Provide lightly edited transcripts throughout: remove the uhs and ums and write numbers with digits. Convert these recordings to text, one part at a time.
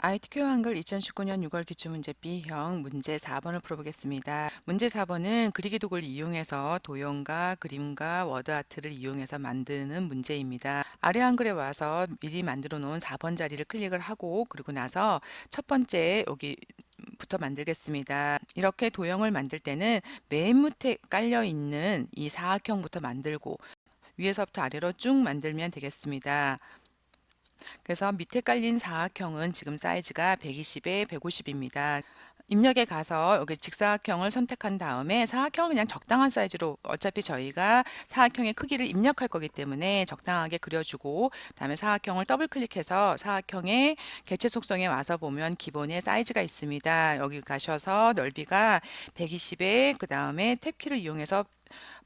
ITQ 한글 2019년 6월 기출문제 B형 문제 4번을 풀어보겠습니다. 문제 4번은 그리기 도구를 이용해서 도형과 그림과 워드아트를 이용해서 만드는 문제입니다. 아래 한글에 와서 미리 만들어 놓은 4번 자리를 클릭을 하고 그리고 나서 첫 번째 여기부터 만들겠습니다. 이렇게 도형을 만들 때는 맨 밑에 깔려 있는 이 사각형부터 만들고 위에서부터 아래로 쭉 만들면 되겠습니다. 그래서 밑에 깔린 사각형은 지금 사이즈가 120에 150입니다. 입력에 가서 여기 직사각형을 선택한 다음에 사각형을 그냥 적당한 사이즈로 어차피 저희가 사각형의 크기를 입력할 거기 때문에 적당하게 그려주고 그다음에 사각형을 더블 클릭해서 사각형의 개체 속성에 와서 보면 기본의 사이즈가 있습니다. 여기 가셔서 넓이가 120에 그다음에 탭키를 이용해서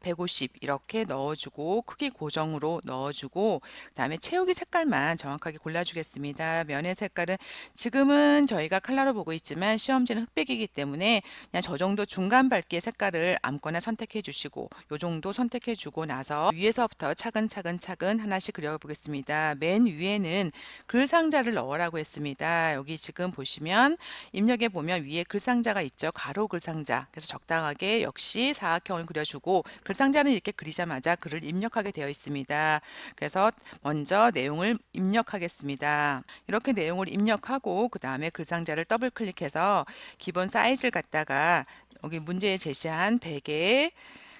150 이렇게 넣어주고 크기 고정으로 넣어주고 그다음에 채우기 색깔만 정확하게 골라주겠습니다. 면의 색깔은 지금은 저희가 컬러로 보고 있지만 시험지는 흑백이기 때문에 그냥 저 정도 중간 밝기의 색깔을 아무거나 선택해 주시고 요 정도 선택해 주고 나서 위에서부터 차근차근 하나씩 그려보겠습니다. 맨 위에는 글 상자를 넣으라고 했습니다. 여기 지금 보시면 입력에 보면 위에 글 상자가 있죠. 가로 글 상자. 그래서 적당하게 역시 사각형을 그려주고 글 상자는 이렇게 그리자마자 글을 입력하게 되어 있습니다. 그래서 먼저 내용을 입력하겠습니다. 이렇게 내용을 입력하고 그 다음에 글 상자를 더블 클릭해서 기본 사이즈를 갖다가 여기 문제에 제시한 100에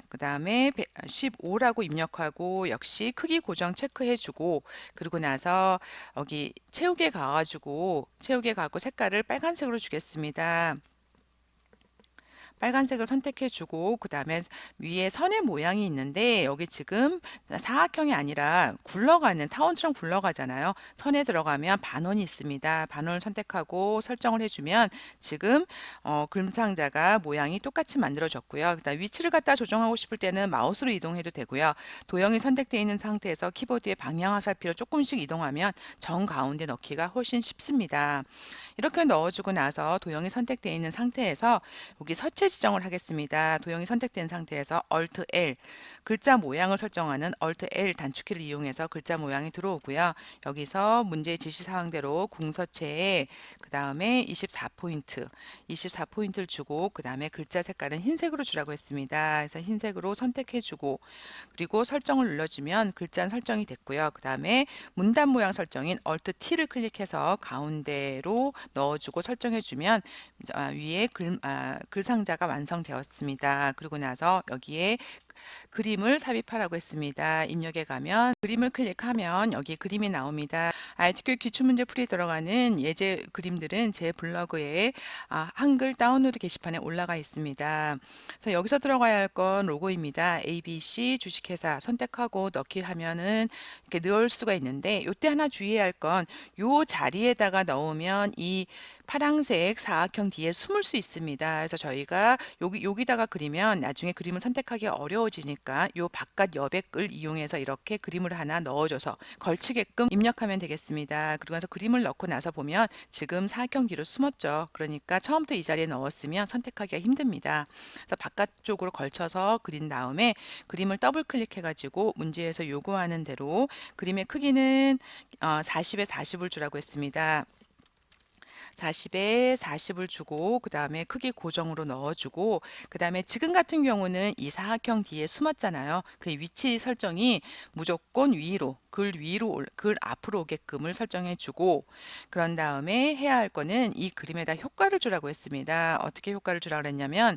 그 다음에 15라고 입력하고 역시 크기 고정 체크해주고 그리고 나서 여기 채우기에 가가지고 색깔을 빨간색으로 주겠습니다. 빨간색을 선택해 주고 그 다음에 위에 선의 모양이 있는데 여기 지금 사각형이 아니라 굴러가는 타원처럼 굴러가잖아요. 선에 들어가면 반원이 있습니다. 반원을 선택하고 설정을 해주면 지금 글상자가 모양이 똑같이 만들어졌고요. 그다음 위치를 갖다 조정하고 싶을 때는 마우스로 이동해도 되고요. 도형이 선택되어 있는 상태에서 키보드의 방향 화살표를 조금씩 이동하면 정 가운데 넣기가 훨씬 쉽습니다. 이렇게 넣어주고 나서 도형이 선택되어 있는 상태에서 여기 서체 지정을 하겠습니다. 도형이 선택된 상태에서 Alt L 글자 모양을 설정하는 Alt L 단축키를 이용해서 글자 모양이 들어오고요. 여기서 문제 지시사항대로 궁서체에 그 다음에 24포인트를 주고 그 다음에 글자 색깔은 흰색으로 주라고 했습니다. 그래서 흰색으로 선택해 주고 그리고 설정을 눌러주면 글자는 설정이 됐고요. 그 다음에 문단 모양 설정인 Alt T를 클릭해서 가운데로 넣어주고 설정해주면 위에 글 상자가 완성되었습니다. 그리고 나서 여기에 그림을 삽입하라고 했습니다. 입력에 가면 그림을 클릭하면 여기 그림이 나옵니다. ITQ 기출문제 풀이 들어가는 예제 그림들은 제 블로그에 한글 다운로드 게시판에 올라가 있습니다. 그래서 여기서 들어가야 할 건 로고입니다. ABC 주식회사 선택하고 넣기 하면은 이렇게 넣을 수가 있는데 이때 하나 주의해야 할 건 요 자리에다가 넣으면 이 파란색 사각형 뒤에 숨을 수 있습니다. 그래서 저희가 여기다가 그리면 나중에 그림을 선택하기 어려워지니까 요 바깥 여백을 이용해서 이렇게 그림을 하나 넣어줘서 걸치게끔 입력하면 되겠습니다. 그리고 나서 그림을 넣고 나서 보면 지금 사각형 뒤로 숨었죠. 그러니까 처음부터 이 자리에 넣었으면 선택하기가 힘듭니다. 그래서 바깥쪽으로 걸쳐서 그린 다음에 그림을 더블 클릭해가지고 문제에서 요구하는 대로 그림의 크기는 40에 40을 주라고 했습니다. 40에 40을 주고 그 다음에 크기 고정으로 넣어주고 그 다음에 지금 같은 경우는 이 사각형 뒤에 숨었잖아요. 그 위치 설정이 무조건 위로 글 앞으로 오게끔을 설정해 주고 그런 다음에 해야 할 거는 이 그림에다 효과를 주라고 했습니다. 어떻게 효과를 주라고 했냐면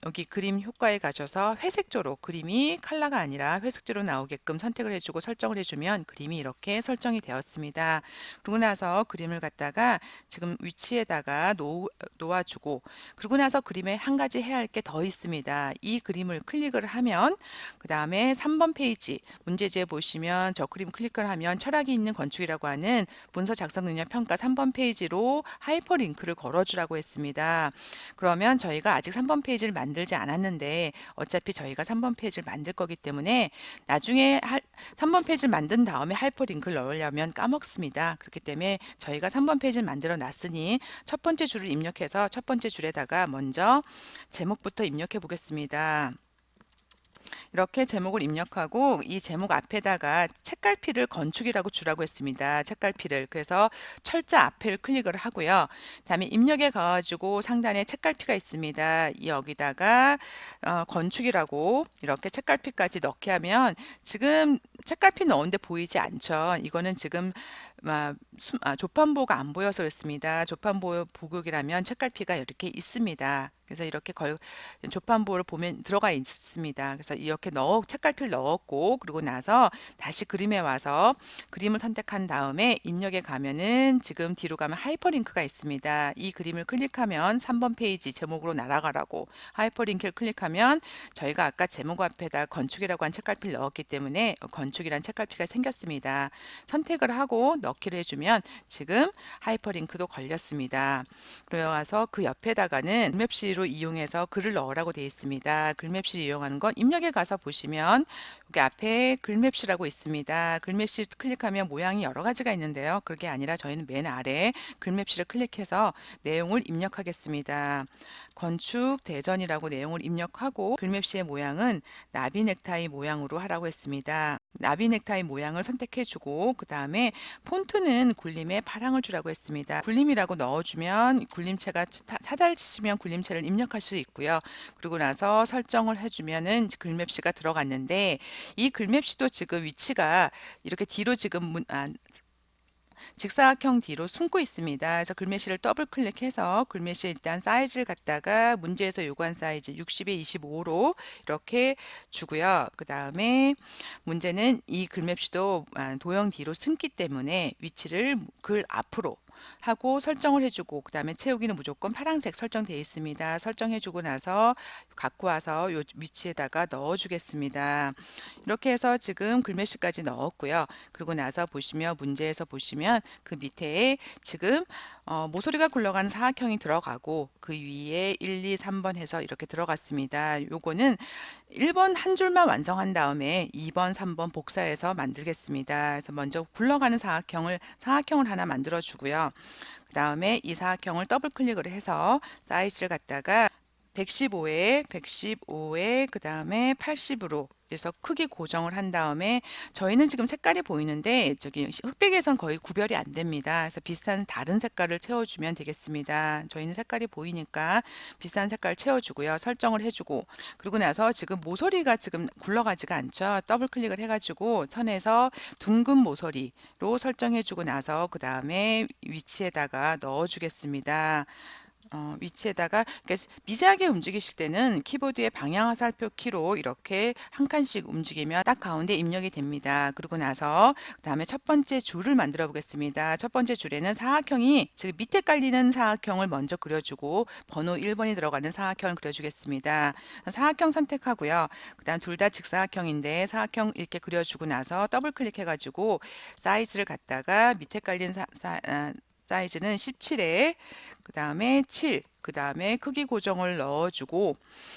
여기 그림 효과에 가셔서 회색조로 그림이 컬러가 아니라 회색조로 나오게끔 선택을 해주고 설정을 해주면 그림이 이렇게 설정이 되었습니다. 그러고 나서 그림을 갖다가 지금 위치에다가 놓아주고 그러고 나서 그림에 한 가지 해야 할 게 더 있습니다. 이 그림을 클릭을 하면 그 다음에 3번 페이지 문제지에 보시면 저 그림 클릭을 하면 철학이 있는 건축이라고 하는 문서 작성 능력 평가 3번 페이지로 하이퍼링크를 걸어주라고 했습니다. 그러면 저희가 아직 3번 페이지를 만들지 않았는데 어차피 저희가 3번 페이지를 만들 거기 때문에 나중에 3번 페이지를 만든 다음에 하이퍼링크를 넣으려면 까먹습니다. 그렇기 때문에 저희가 3번 페이지를 만들어 놨으니 첫 번째 줄을 입력해서 첫 번째 줄에다가 먼저 제목부터 입력해 보겠습니다. 이렇게 제목을 입력하고 이 제목 앞에다가 책갈피를 건축이라고 주라고 했습니다. 책갈피를. 그래서 철자 앞을 클릭을 하고요. 다음에 입력에 가가지고 상단에 책갈피가 있습니다. 여기다가 건축이라고 이렇게 책갈피까지 넣게 하면 지금 책갈피 넣은데 보이지 않죠. 이거는 지금 조판보가 안 보여서 그렇습니다. 조판보 보격이라면 책갈피가 이렇게 있습니다. 그래서 이렇게 조판보를 보면 들어가 있습니다. 그래서 이렇게 책갈피를 넣었고 그리고 나서 다시 그림에 와서 그림을 선택한 다음에 입력에 가면은 지금 뒤로 가면 하이퍼링크가 있습니다. 이 그림을 클릭하면 3번 페이지 제목으로 날아가라고 하이퍼링크를 클릭하면 저희가 아까 제목 앞에다 건축이라고 한 책갈피를 넣었기 때문에 건축이란 책갈피가 생겼습니다. 선택을 하고 넣기를 해주면 지금 하이퍼링크도 걸렸습니다. 그래서 그 옆에다가는 글맵시로 이용해서 글을 넣으라고 되어 있습니다. 글맵시를 이용하는 건 입력에 가서 보시면 여기 앞에 글맵시라고 있습니다. 글맵시 클릭하면 모양이 여러 가지가 있는데요. 그게 아니라 저희는 맨 아래 글맵시를 클릭해서 내용을 입력하겠습니다. 건축 대전이라고 내용을 입력하고 글맵시의 모양은 나비 넥타이 모양으로 하라고 했습니다. 나비 넥타이 모양을 선택해주고 그 다음에 폰트는 굴림에 파랑을 주라고 했습니다. 굴림이라고 넣어주면 굴림체가 타자를 치시면 굴림체를 입력할 수 있고요. 그리고 나서 설정을 해주면은 글맵시가 들어갔는데 이 글맵시도 지금 위치가 이렇게 뒤로 지금 직사각형 뒤로 숨고 있습니다. 그래서 글메시를 더블 클릭해서 글메시 일단 사이즈를 갖다가 문제에서 요구한 사이즈 60에 25로 이렇게 주고요. 그 다음에 문제는 이 글맵시도 도형 뒤로 숨기 때문에 위치를 글 앞으로 하고 설정을 해주고 그 다음에 채우기는 무조건 파란색 설정되어 있습니다. 설정해주고 나서 갖고 와서 요 위치에다가 넣어주겠습니다. 이렇게 해서 지금 글메시까지 넣었고요. 그리고 나서 보시면 문제에서 보시면 그 밑에 지금 모서리가 굴러가는 사각형이 들어가고 그 위에 1, 2, 3번 해서 이렇게 들어갔습니다. 요거는 1번 한 줄만 완성한 다음에 2번, 3번 복사해서 만들겠습니다. 그래서 먼저 굴러가는 사각형을 하나 만들어 주고요. 그 다음에 이 사각형을 더블 클릭을 해서 사이즈를 갖다가 115에 그 다음에 80으로 그래서 크기 고정을 한 다음에 저희는 지금 색깔이 보이는데 저기 흑백에선 거의 구별이 안 됩니다. 그래서 비슷한 다른 색깔을 채워주면 되겠습니다. 저희는 색깔이 보이니까 비슷한 색깔 채워주고요. 설정을 해주고 그리고 나서 지금 모서리가 지금 굴러가지가 않죠. 더블 클릭을 해가지고 선에서 둥근 모서리로 설정해주고 나서 그 다음에 위치에다가 넣어주겠습니다. 위치에다가 미세하게 움직이실 때는 키보드의 방향 화살표 키로 이렇게 한 칸씩 움직이면 딱 가운데 입력이 됩니다. 그리고 나서 그 다음에 첫 번째 줄을 만들어 보겠습니다. 첫 번째 줄에는 사각형이 지금 밑에 깔리는 사각형을 먼저 그려주고 번호 1번이 들어가는 사각형을 그려주겠습니다. 사각형 선택하고요. 그 다음 둘 다 직사각형인데 사각형 이렇게 그려주고 나서 더블 클릭해 가지고 사이즈를 갖다가 밑에 깔린 사이즈는 17에 그 다음에 7, 그 다음에 크기 고정을 넣어주고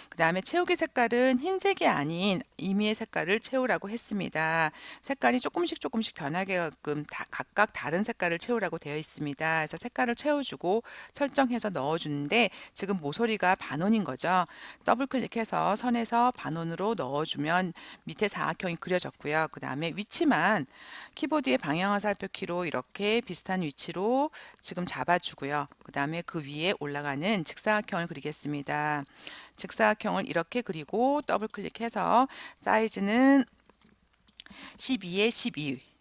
그 다음에 채우기 색깔은 흰색이 아닌 임의의 색깔을 채우라고 했습니다. 색깔이 조금씩 변하게끔 각각 다른 색깔을 채우라고 되어 있습니다. 그래서 색깔을 채워주고 설정해서 넣어주는데 지금 모서리가 반원인 거죠. 더블 클릭해서 선에서 반원으로 넣어주면 밑에 사각형이 그려졌고요. 그 다음에 위치만 키보드의 방향 화살표 키로 이렇게 비슷한 위치로 지금 잡아주고요. 그 다음에 그 위에 올라가는 직사각형을 그리겠습니다. 직사각형을 이렇게 그리고 더블 클릭해서 사이즈는 12에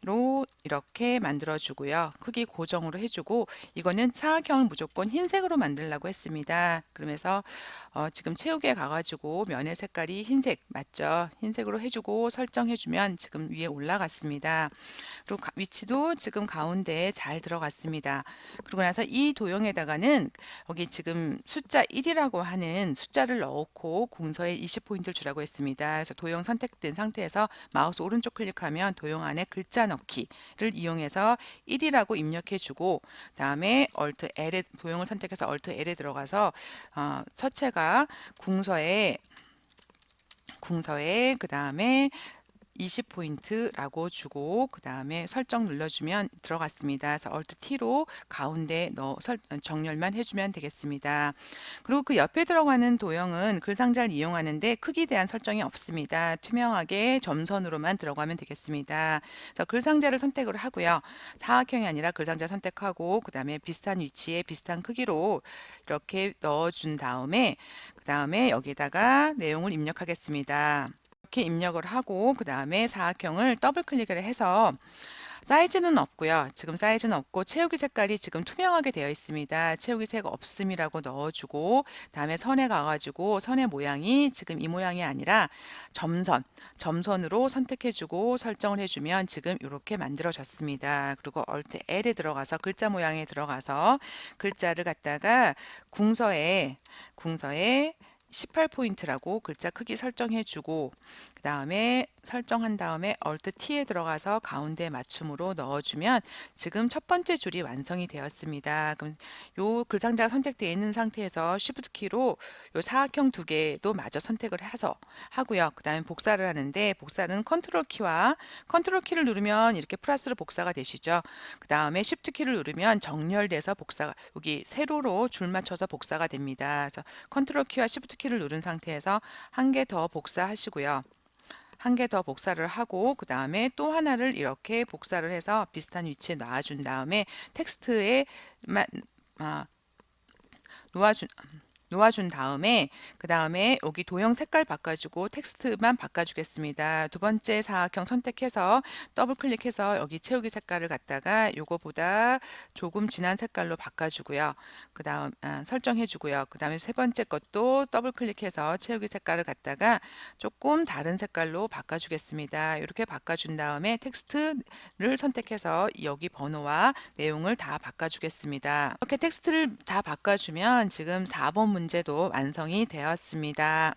12로 이렇게 만들어 주고요. 크기 고정으로 해주고 이거는 사각형을 무조건 흰색으로 만들려고 했습니다. 그러면서 지금 채우기에 가가지고 면의 색깔이 흰색 맞죠? 흰색으로 해주고 설정해주면 지금 위에 올라갔습니다. 그리고 위치도 지금 가운데에 잘 들어갔습니다. 그리고 나서 이 도형에다가는 여기 지금 숫자 1이라고 하는 숫자를 넣고 궁서에 20포인트를 주라고 했습니다. 그래서 도형 선택된 상태에서 마우스 오른쪽 클릭하면 도형 안에 글자 넣기를 이용해서 1이라고 입력해 주고 다음에 Alt L에 도형을 선택해서 Alt L에 들어가서 서체가 궁서에 그 다음에 20포인트라고 주고 그 다음에 설정 눌러주면 들어갔습니다. 그래서 Alt T로 가운데 정렬만 해주면 되겠습니다. 그리고 그 옆에 들어가는 도형은 글상자를 이용하는데 크기에 대한 설정이 없습니다. 투명하게 점선으로만 들어가면 되겠습니다. 그래서 글상자를 선택을 하고요. 사각형이 아니라 글상자 선택하고 그 다음에 비슷한 위치에 비슷한 크기로 이렇게 넣어준 다음에 그 다음에 여기다가 내용을 입력하겠습니다. 이렇게 입력을 하고 그 다음에 사각형을 더블 클릭을 해서 사이즈는 없고요. 지금 사이즈는 없고 채우기 색깔이 지금 투명하게 되어 있습니다. 채우기 색 없음이라고 넣어주고 다음에 선에 가가지고 선의 모양이 지금 이 모양이 아니라 점선으로 선택해주고 설정을 해주면 지금 이렇게 만들어졌습니다. 그리고 Alt L에 들어가서 글자 모양에 들어가서 글자를 갖다가 궁서에 18포인트라고 글자 크기 설정해주고 그 다음에 설정한 다음에 Alt T에 들어가서 가운데 맞춤으로 넣어주면 지금 첫 번째 줄이 완성이 되었습니다. 그럼 요 글상자가 선택되어 있는 상태에서 Shift 키로 요 사각형 두 개도 마저 선택을 해서 하고요. 그 다음에 복사를 하는데 복사는 컨트롤 키를 누르면 이렇게 플러스로 복사가 되시죠. 그 다음에 Shift 키를 누르면 정렬돼서 복사가 여기 세로로 줄 맞춰서 복사가 됩니다. 그래서 컨트롤 키와 Shift 키를 누른 상태에서 한 개 더 복사하시고요. 한 개 더 복사를 하고 그 다음에 또 하나를 이렇게 복사를 해서 비슷한 위치에 놔준 다음에 텍스트에 놓아준 다음에 그 다음에 여기 도형 색깔 바꿔주고 텍스트만 바꿔주겠습니다. 두 번째 사각형 선택해서 더블 클릭해서 여기 채우기 색깔을 갖다가 요거보다 조금 진한 색깔로 바꿔주고요. 그 다음 설정해주고요. 그 다음에 세 번째 것도 더블 클릭해서 채우기 색깔을 갖다가 조금 다른 색깔로 바꿔주겠습니다. 이렇게 바꿔준 다음에 텍스트를 선택해서 여기 번호와 내용을 다 바꿔주겠습니다. 이렇게 텍스트를 다 바꿔주면 지금 4번 문제도 완성이 되었습니다.